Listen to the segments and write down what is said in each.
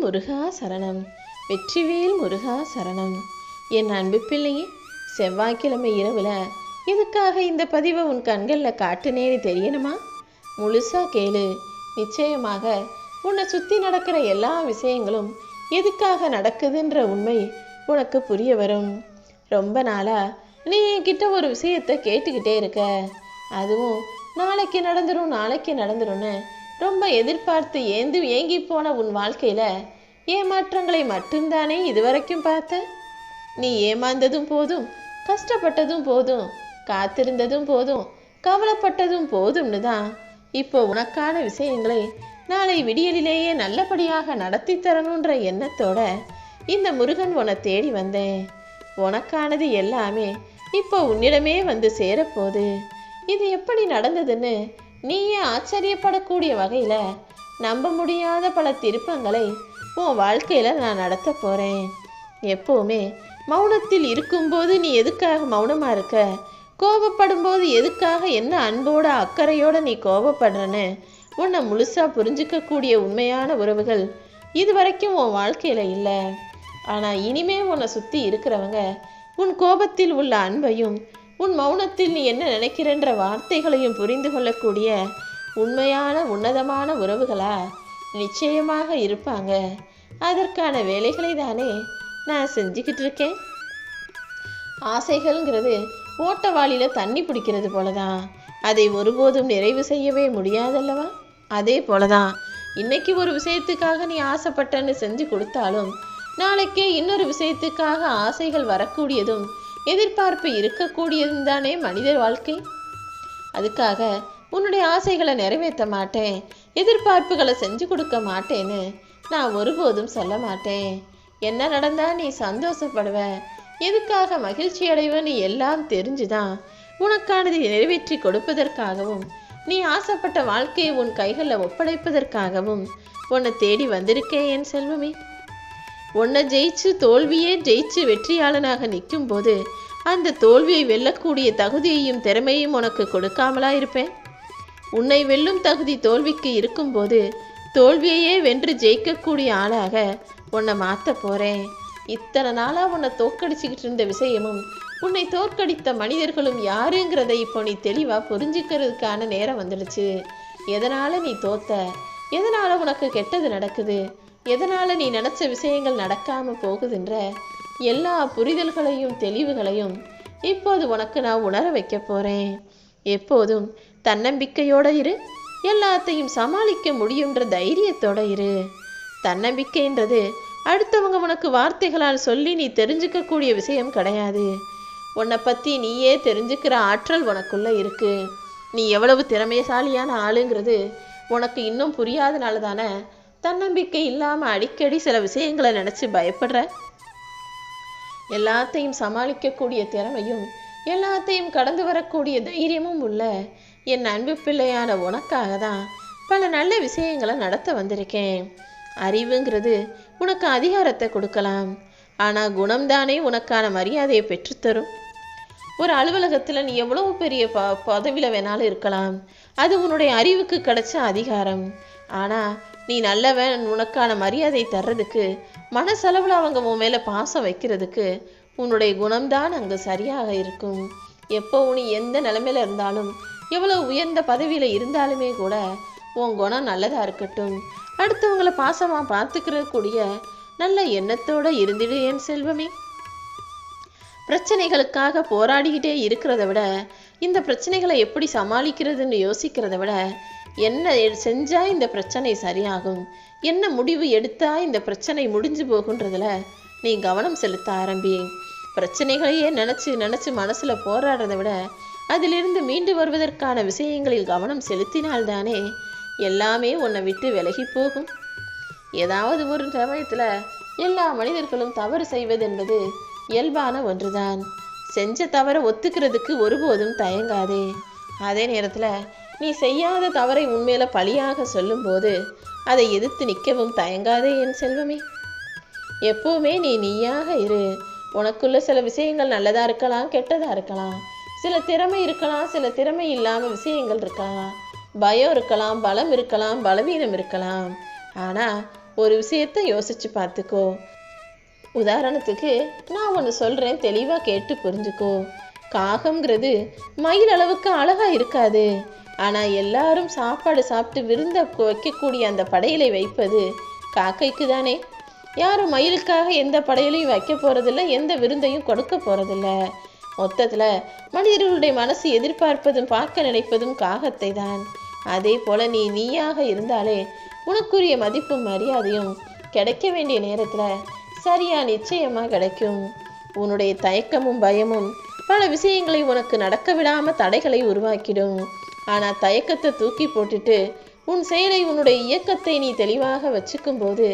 முருகா சரணம். வெற்றிவேல் முருகா சரணம். என் அன்பு பிள்ளையே, செவ்வாய்க்கிழமை இரவுல எதுக்காக இந்த பதிவை உன் கண்களில் காட்டுனேன்னு தெரியணுமா? முழுசா கேளு. நிச்சயமாக உன்னை சுற்றி நடக்கிற எல்லா விஷயங்களும் எதுக்காக நடக்குதுன்ற உண்மை உனக்கு புரிய வரும். ரொம்ப நாளா நீ என்கிட்ட ஒரு விஷயத்தை கேட்டுக்கிட்டே இருக்க. அதுவும் நாளைக்கு நடந்துரும்னு ரொம்ப எதிர்பார்த்து ஏங்கி போன உன் வாழ்க்கையில ஏமாற்றங்களை மட்டும்தானே இதுவரைக்கும் பார்த்த. நீ ஏமாந்ததும் போதும், கஷ்டப்பட்டதும் போதும், காத்திருந்ததும் போதும், கவலைப்பட்டதும் போதும்னு தான் இப்போ உனக்கான விஷயங்களை நாளை விடியலிலேயே நல்லபடியாக நடத்தி தரணுன்ற எண்ணத்தோட இந்த முருகன் உன்னை தேடி வந்தேன். உனக்கானது எல்லாமே இப்போ உன்னிடமே வந்து சேரப்போகுது. இது எப்படி நடந்ததுன்னு நீயே ஆச்சரியப்படக்கூடிய வகையில் நம்ப முடியாத பல திருப்பங்களை உன் வாழ்க்கையில் நான் நடத்த போகிறேன். எப்போவுமே மௌனத்தில் இருக்கும்போது நீ எதுக்காக மௌனமாக இருக்க? கோபப்படும் போது எதுக்காக என்ன அன்போட அக்கறையோடு நீ கோபப்படுறன்னு உன்னை முழுசாக புரிஞ்சிக்கக்கூடிய உண்மையான உறவுகள் இதுவரைக்கும் உன் வாழ்க்கையில் இல்லை. ஆனால் இனிமே உன்னை சுற்றி இருக்கிறவங்க உன் கோபத்தில் உள்ள அன்பையும் உன் மௌனத்தில் நீ என்ன நினைக்கிறன்ற வார்த்தைகளையும் புரிந்து கொள்ளக்கூடிய உண்மையான உன்னதமான உறவுகளா நிச்சயமாக இருப்பாங்க. அதற்கான வேலைகளை தானே நான் செஞ்சுக்கிட்டு இருக்கேன். ஆசைகள்ங்கிறது ஓட்டவாளியில் தண்ணி பிடிக்கிறது போலதான், அதை ஒருபோதும் நிறைவு செய்யவே முடியாதல்லவா? அதே போலதான் இன்னைக்கு ஒரு விஷயத்துக்காக நீ ஆசைப்பட்டன்னு செஞ்சு கொடுத்தாலும் நாளைக்கே இன்னொரு விஷயத்துக்காக ஆசைகள் வரக்கூடியதும் எதிர்பார்ப்பு இருக்கக்கூடியதும் தானே மனிதர் வாழ்க்கை. அதுக்காக உன்னுடைய ஆசைகளை நிறைவேற்ற மாட்டேன், எதிர்பார்ப்புகளை செஞ்சு கொடுக்க மாட்டேன்னு நான் ஒருபோதும் சொல்ல மாட்டேன். என்ன நடந்தா நீ சந்தோஷப்படுவ, எதுக்காக மகிழ்ச்சி அடைவன்னு எல்லாம் தெரிஞ்சுதான் உனக்கானதை நிறைவேற்றி கொடுப்பதற்காகவும் நீ ஆசைப்பட்ட வாழ்க்கையை உன் கைகளில் ஒப்படைப்பதற்காகவும் உன்னை தேடி வந்திருக்கேன் என் செல்வமே. உன்னை தோல்வியே ஜெயிச்சு வெற்றியாளனாக நிற்கும் போது அந்த தோல்வியை வெல்லக்கூடிய தகுதியையும் திறமையும் உனக்கு கொடுக்காமலா இருப்பேன்? உன்னை வெல்லும் தகுதி தோல்விக்கு இருக்கும்போது தோல்வியையே வென்று ஜெயிக்கக்கூடிய ஆளாக உன்னை மாற்ற போகிறேன். இத்தனை நாளாக உன்னை தோற்கடிச்சிக்கிட்டு இருந்த விஷயமும் உன்னை தோற்கடித்த மனிதர்களும் யாருங்கிறத இப்போ நீ தெளிவாக புரிஞ்சுக்கிறதுக்கான நேரம் வந்துடுச்சு. எதனால் நீ தோத்த, எதனால் உனக்கு கெட்டது நடக்குது, எதனால் நீ நினச்ச விஷயங்கள் நடக்காமல் போகுதுன்ற எல்லா புரிதல்களையும் தெளிவுகளையும் இப்போது உனக்கு நான் உணர வைக்க போகிறேன். எப்போதும் தன்னம்பிக்கையோடு இரு, எல்லாத்தையும் சமாளிக்க முடியுன்ற தைரியத்தோடு இரு. தன்னம்பிக்கைன்றது அடுத்தவங்க உனக்கு வார்த்தைகளால் சொல்லி நீ தெரிஞ்சுக்கக்கூடிய விஷயம் கிடையாது. உன்னை பற்றி நீயே தெரிஞ்சுக்கிற ஆற்றல் உனக்குள்ளே இருக்குது. நீ எவ்வளவு திறமைசாலியான ஆளுங்கிறது உனக்கு இன்னும் புரியாதனால தானே தன்னம்பிக்கை இல்லாமல் அடிக்கடி சில விஷயங்களை நினச்சி பயப்படுற. எல்லாத்தையும் சமாளிக்கக்கூடிய திறமையும் எல்லாத்தையும் கடந்து வரக்கூடிய தைரியமும் உள்ள என் அன்பு பிள்ளையான உனக்காக தான் பல நல்ல விஷயங்களை நடத்த வந்திருக்கேன். அறிவுங்கிறது உனக்கு அதிகாரத்தை கொடுக்கலாம், ஆனால் குணம்தானே உனக்கான மரியாதையை பெற்றுத்தரும். ஒரு அலுவலகத்தில் நீ எவ்வளோ பெரிய பதவியில் வேணாலும் இருக்கலாம், அது உன்னுடைய அறிவுக்கு கிடைச்ச அதிகாரம். ஆனால் நீ நல்லவன் உனக்கான மரியாதை தர்றதுக்கு, மனசளவில் அவங்க உன் மேலே பாசம் வைக்கிறதுக்கு உன்னுடைய குணம்தான் அங்கே சரியாக இருக்கும். எப்போ நீ எந்த நிலைமையில இருந்தாலும், எவ்வளோ உயர்ந்த பதவியில் இருந்தாலுமே கூட உன் குணம் நல்லதாக இருக்கட்டும். அடுத்தவங்களை பாசமாக பார்த்துக்கிறக்கூடிய நல்ல எண்ணத்தோடு இருந்திடு என் செல்வமே. பிரச்சனைகளுக்காக போராடிக்கிட்டே இருக்கிறத விட இந்த பிரச்சனைகளை எப்படி சமாளிக்கிறதுன்னு யோசிக்கிறத விட என்ன செஞ்சால் இந்த பிரச்சனை சரியாகும், என்ன முடிவு எடுத்தால் இந்த பிரச்சனை முடிஞ்சு போகுன்றதுல நீ கவனம் செலுத்த ஆரம்பி. பிரச்சனைகளையே நினச்சி மனசில் போராடுறத விட அதிலிருந்து மீண்டு வருவதற்கான விஷயங்களில் கவனம் செலுத்தினால்தானே எல்லாமே உன்னை விட்டு விலகி போகும். ஏதாவது ஒரு சமயத்தில் எல்லா மனிதர்களும் தவறு செய்வது என்பது இயல்பான ஒன்றுதான். செஞ்ச தவறை ஒத்துக்கிறதுக்கு ஒருபோதும் தயங்காதே. அதே நேரத்தில் நீ செய்யாத தவறை உண்மையில பழியாக சொல்லும்போது அதை எதிர்த்து நிற்கவும் தயங்காதே என் செல்வமே. எப்பவுமே நீ நீயாக இரு. உனக்குள்ள சில விஷயங்கள் நல்லதாக இருக்கலாம், கெட்டதாக இருக்கலாம். சில திறமை இருக்கலாம், சில திறமை இல்லாமல் விஷயங்கள் இருக்கலாம். பயம் இருக்கலாம், பலம் இருக்கலாம், பலவீனம் இருக்கலாம். ஆனால் ஒரு விஷயத்தை யோசிச்சு பார்த்துக்கோ. உதாரணத்துக்கு நான் ஒன்று சொல்கிறேன், தெளிவாக கேட்டு புரிஞ்சுக்கோ. காகம்ங்கிறது மயில் அளவுக்கு அழகாக இருக்காது. ஆனால் எல்லாரும் சாப்பாடு சாப்பிட்டு விருந்த வைக்கக்கூடிய அந்த படையலை வைப்பது காக்கைக்கு தானே. யாரும் மயிலுக்காக எந்த படையலையும் வைக்க போகிறதில்ல, எந்த விருந்தையும் கொடுக்க போகிறதில்ல. மொத்தத்தில் மனிதர்களுடைய மனசு எதிர்பார்ப்பதும் பார்க்க நினைப்பதும் காகத்தை தான். அதே போல் நீயாக இருந்தாலே உனக்குரிய மதிப்பும் மரியாதையும் கிடைக்க வேண்டிய நேரத்தில் சரியா நிச்சயமாக கிடைக்கும். உன்னுடைய தயக்கமும் பயமும் பல விஷயங்களை உனக்கு நடக்க விடாமல் தடைகளை உருவாக்கிடும். ஆனால் தயக்கத்தை தூக்கி போட்டுட்டு உன் செயலை, உன்னுடைய இயக்கத்தை நீ தெளிவாக வச்சுக்கும் போது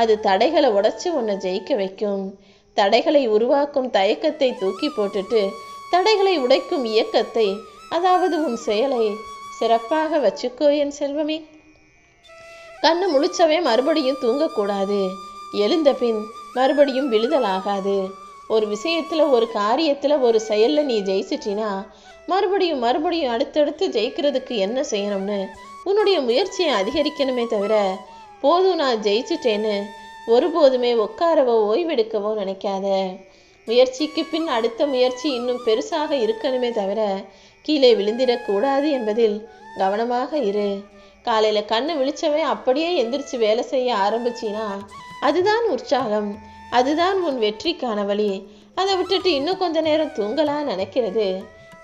அது தடைகளை உடைச்சு உன்னை ஜெயிக்க வைக்கும். தடைகளை உருவாக்கும் தயக்கத்தை தூக்கி போட்டுட்டு தடைகளை உடைக்கும் இயக்கத்தை, அதாவது உன் செயலை சிறப்பாக வச்சுக்கோ என் செல்வமே. கண்ணு முழிச்சவே மறுபடியும் தூங்கக்கூடாது. எழுந்த பின் மறுபடியும் விழுதலாகாது. ஒரு விஷயத்துல, ஒரு காரியத்துல, ஒரு செயல்ல நீ ஜெயிச்சிட்டினா மறுபடியும் அடுத்தடுத்து ஜெயிக்கிறதுக்கு என்ன செய்யணும்னு உன்னுடைய முயற்சியை அதிகரிக்கணுமே தவிர, போதும் நான் ஜெயிச்சிட்டேன்னு ஒருபோதுமே உட்காரவோ ஓய்வெடுக்கவோ நினைக்காத. முயற்சிக்கு பின் அடுத்த முயற்சி இன்னும் பெருசாக இருக்கணுமே தவிர கீழே விழுந்திடக்கூடாது என்பதில் கவனமாக இரு. காலையில் கண்ணு விழிச்சவே அப்படியே எந்திரிச்சு வேலை செய்ய ஆரம்பிச்சினா அதுதான் உற்சாகம், அதுதான் உன் வெற்றிக்கான வழி. அதை விட்டுட்டு இன்னும் கொஞ்ச நேரம் தூங்கலாம் நினைக்கிறது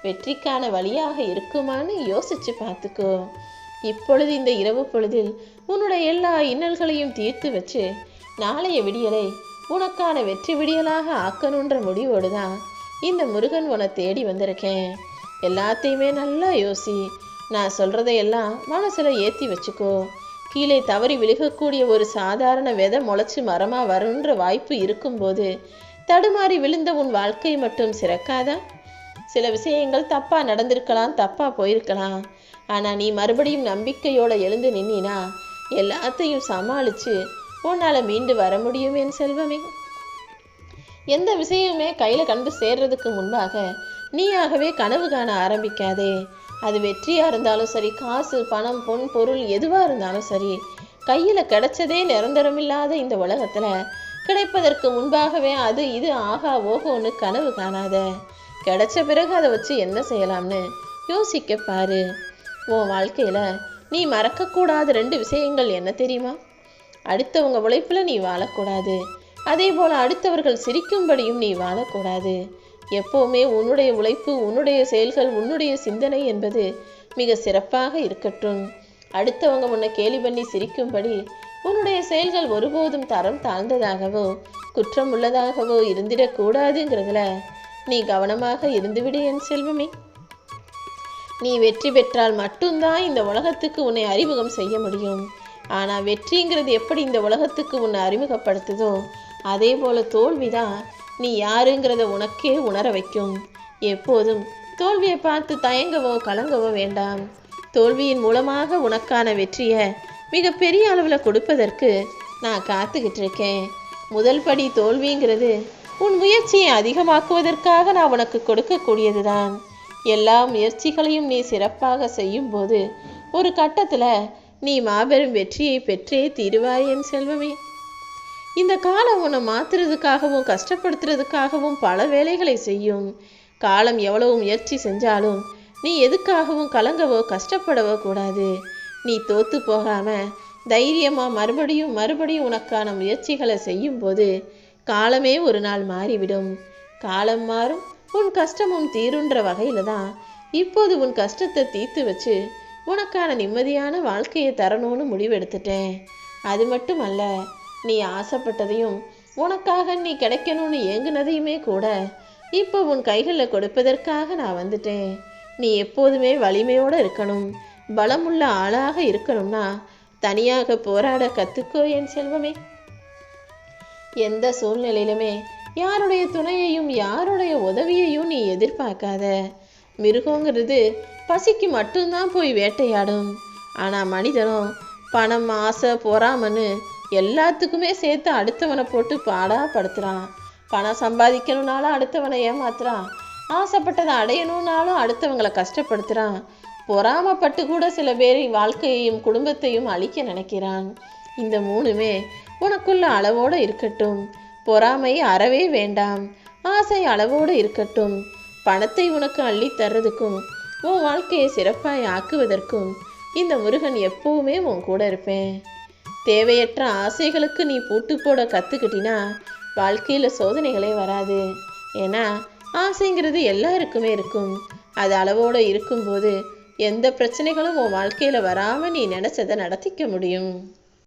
வெற்றிக்கான வழியாக இருக்குமான்னு யோசிச்சு பார்த்துக்கோ. இப்பொழுது இந்த இரவு பொழுதில் உன்னுடைய எல்லா இன்னல்களையும் தீர்த்து வச்சு நாளைய விடியலை உனக்கான வெற்றி விடியலாக ஆக்கணுன்ற முடிவோடு தான் இந்த முருகன் உன்னை தேடி வந்திருக்கேன். எல்லாத்தையுமே நல்லா யோசி. நான் சொல்றதையெல்லாம் மனசுல ஏற்றி வச்சுக்கோ. கீழே தவறி விழுகக்கூடிய ஒரு சாதாரண விதை முளைச்சு மரமா வருன்ற வாய்ப்பு இருக்கும்போது தடுமாறி விழுந்த உன் வாழ்க்கை மட்டும் சிறக்காதா? சில விஷயங்கள் தப்பா நடந்திருக்கலாம், தப்பா போயிருக்கலாம். ஆனா நீ மறுபடியும் நம்பிக்கையோட எழுந்து நின்னா எல்லாத்தையும் சமாளிச்சு உன்னால மீண்டு வர முடியும் என் செல்வமே. எந்த விஷயமே கையில கண்டு சேர்றதுக்கு முன்பாக நீயாகவே கனவு காண ஆரம்பிக்காதே. அது வெற்றியா இருந்தாலும் சரி, காசு, பணம், பொன், பொருள் எதுவா இருந்தாலும் சரி, கையில கிடைச்சதே நிரந்தரமில்லாத இந்த உலகத்துல கிடைப்பதற்கு முன்பாகவே அது இது ஆகா ஓகோன்னு கனவு காணாத. கிடைச்ச பிறகு அதை வச்சு என்ன செய்யலாம்னு யோசிக்க பாரு. உன் வாழ்க்கையில நீ மறக்கக்கூடாத 2 விஷயங்கள் என்ன தெரியுமா? அடுத்தவங்க உழைப்புல நீ வாழக்கூடாது, அதே போல அடுத்தவர்கள் சிரிக்கும்படியும் நீ வாழக்கூடாது. எப்போவுமே உன்னுடைய உழைப்பு, உன்னுடைய செயல்கள், உன்னுடைய சிந்தனை என்பது மிக சிறப்பாக இருக்கட்டும். அடுத்தவங்க உன்னை கேலி பண்ணி சிரிக்கும்படி உன்னுடைய செயல்கள் ஒருபோதும் தரம் தாழ்ந்ததாகவோ குற்றம் உள்ளதாகவோ இருந்திடக்கூடாதுங்கிறதுல நீ கவனமாக இருந்துவிடு என் செல்வமே. நீ வெற்றி பெற்றால் மட்டும்தான் இந்த உலகத்துக்கு உன்னை அறிமுகம் செய்ய முடியும். ஆனா வெற்றிங்கிறது எப்படி இந்த உலகத்துக்கு உன்னை அறிமுகப்படுத்துதோ அதே போல தோல்விதான் நீ யாருங்கிறத உனக்கே உணர வைக்கும். எப்போதும் தோல்வியை பார்த்து தயங்கவோ கலங்கவோ வேண்டாம். தோல்வியின் மூலமாக உனக்கான வெற்றியை மிக பெரிய அளவில் கொடுப்பதற்கு நான் காத்துக்கிட்டு இருக்கேன். முதல் படி தோல்விங்கிறது உன் முயற்சியை அதிகமாக்குவதற்காக நான் உனக்கு கொடுக்கக்கூடியதுதான். எல்லா முயற்சிகளையும் நீ சிறப்பாக செய்யும் போது ஒரு கட்டத்தில் நீ மாபெரும் வெற்றியை பெற்றே தீருவாய் என் செல்வமே. இந்த காலம் உன்னை மாத்துறதுக்காகவும் கஷ்டப்படுத்துறதுக்காகவும் பல வேலைகளை செய்யும். காலம் எவ்வளவு முயற்சி செஞ்சாலும் நீ எதுக்காகவும் கலங்கவோ கஷ்டப்படவோ கூடாது. நீ தோத்து போகாம தைரியமா மறுபடியும் உனக்கான முயற்சிகளை செய்யும் போது காலமே ஒரு நாள் மாறிவிடும். காலம் மாறும், உன் கஷ்டமும் தீருன்ற வகையில தான் இப்போது உன் கஷ்டத்தை தீர்த்து வச்சு உனக்கான நிம்மதியான வாழ்க்கையை தரணும்னு முடிவெடுத்துட்டேன். அது மட்டும் அல்ல, நீ ஆசைப்பட்டதையும் உனக்காக நீ கிடைக்கணும்னு ஏங்குனதையுமே கூட இப்போ உன் கைகளில் கொடுப்பதற்காக நான் வந்துட்டேன். நீ எப்போதுமே வலிமையோடு இருக்கணும், பலமுள்ள ஆளாக இருக்கணும்னா தனியாக போராட கற்றுக்கோ என் செல்வமே. எந்த சூழ்நிலையிலுமே யாருடைய துணையையும் யாருடைய உதவியையும் நீ எதிர்பார்க்காத. மிருகங்கிறது பசிக்கு மட்டும்தான் போய் வேட்டையாடும். ஆனால் மனிதனும் பணம், ஆசை, பொறாமன்னு எல்லாத்துக்குமே சேர்த்து அடுத்தவனை போட்டு பாடாப்படுத்துகிறான். பணம் சம்பாதிக்கணும்னாலும் அடுத்தவனை ஏமாத்துறான், ஆசைப்பட்டதை அடையணும்னாலும் அடுத்தவங்களை கஷ்டப்படுத்துகிறான், பொறாமப்பட்டு கூட சில பேர் வாழ்க்கையையும் குடும்பத்தையும் அழிக்க நினைக்கிறான். இந்த 3மே உனக்குள்ள அளவோடு இருக்கட்டும். பொறாமை அறவே வேண்டாம். ஆசை அளவோடு இருக்கட்டும். பணத்தை உனக்கு அள்ளி தர்றதுக்கும் உன் வாழ்க்கையை சிறப்பாய் ஆக்குவதற்கும் இந்த முருகன் எப்பவுமே உன் கூட இருப்பேன். தேவையற்ற ஆசைகளுக்கு நீ பூட்டு போட கற்றுக்கிட்டினா வாழ்க்கையில் சோதனைகளே வராது. ஏன்னா ஆசைங்கிறது எல்லாருக்குமே இருக்கும். அது அளவோடு இருக்கும்போது எந்த பிரச்சனைகளும் உன் வாழ்க்கையில் வராமல் நீ நினச்சதை நடத்திக்க முடியும்.